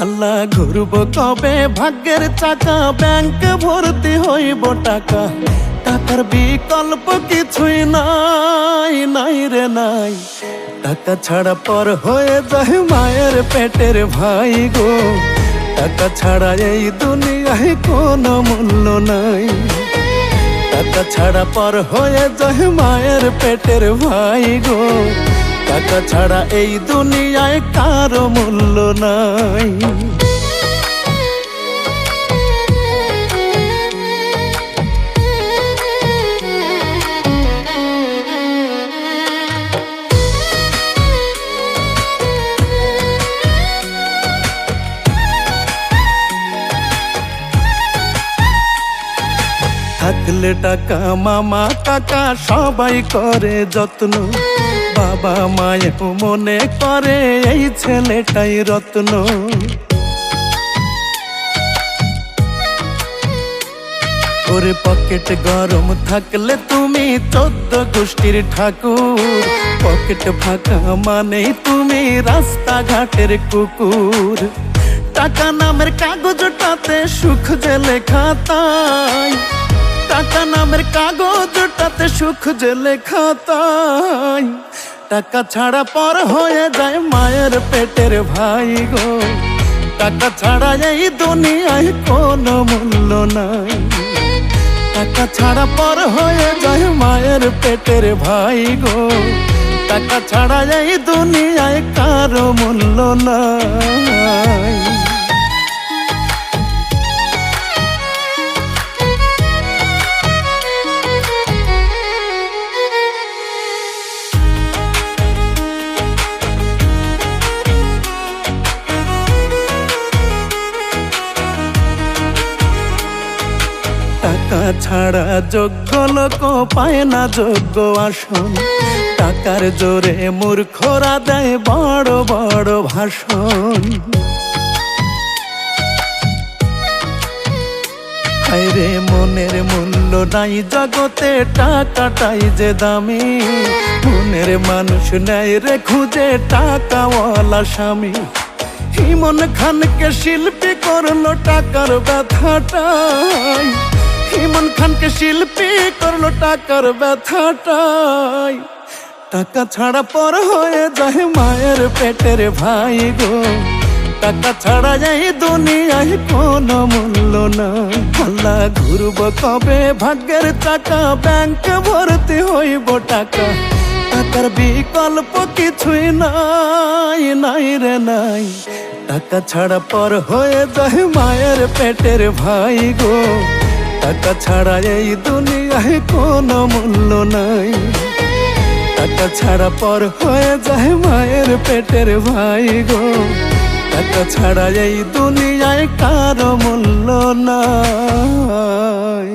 আল্লাহ ঘুরব কবে ভাগ্যের চাকা, ব্যাংক ভর্তি হইব টাকা, টাকার বিকল্প কিছুই নাই, নাই রে নাই। টাকা ছাড়া পর হয়ে যায় মায়ের পেটের ভাই গো, টাকা ছাড়া এই দুনিয়ায় কোনো মূল্য নাই। টাকা ছাড়া পর হয়ে যায় মায়ের পেটের ভাই গো, টাকা ছাড়া এই দুনিয়ায় কারো মূল্য নাই। থাকলে টাকা মামা কাকা সবাই করে যত্ন, বাবা মায়েও মনে করে এই ছেলেটাই রত্ন। ওরে পকেট গরম থাকলে তুমি 14 গোষ্ঠীর ঠাকুর, পকেট ফাঁকা মানেই তুমি রাস্তাঘাটের কুকুর। টাকা নামের কাগজটাতে সুখ যে লেখা তাই, টাকা নামের কাগজটাতে সুখ যে লেখা তাই। টাকা ছাড়া পর হয়ে যায় মায়ের পেটের ভাই গো, টাকা ছাড়া এই দুনিয়ায় কোনো মূল্য নাই। টাকা ছাড়া পর হয়ে যায় মায়ের পেটের ভাই গো, টাকা ছাড়া এই দুনিয়ায় কারো মূল্য নাই। টাকা ছাড়া যোগ্য লোক পায় না যোগ্য আসন, টাকার জোরে মূর্খরা দেয় বড় বড় ভাষণ। হায়রে মনের মূল্য নাই জগতে, টাকাটাই যে দামি, মনের মানুষ নেয় রে খুঁজে টাকাওয়ালা স্বামী। ইমন খানকে শিল্পী করলো টাকার ব্যথাটাই, ইমন খানকে শিল্পী করলো টাকার ব্যথাটাই। টাকা ছাড়া পর হয়ে যায় মায়ের পেটের ভাই গো, টাকা ছাড়া এই দুনিয়ায় কোনো মূল্য নাই। আল্লাহ ঘুরব কবে ভাগ্যের চাকা, ব্যাংক ভর্তি হইব টাকা, টাকার বিকল্প কিছুই নাই, নাই রে নাই। টাকা ছাড়া পর হয়ে যায় মায়ের পেটের ভাই গো, টাকা ছাড়া এই দুনিয়ায় কোনো মূল্য নাই। টাকা ছাড়া পর হয়ে যায় মায়ের পেটের ভাই গো, টাকা ছাড়া এই দুনিয়ায় কারো মূল্য নাই।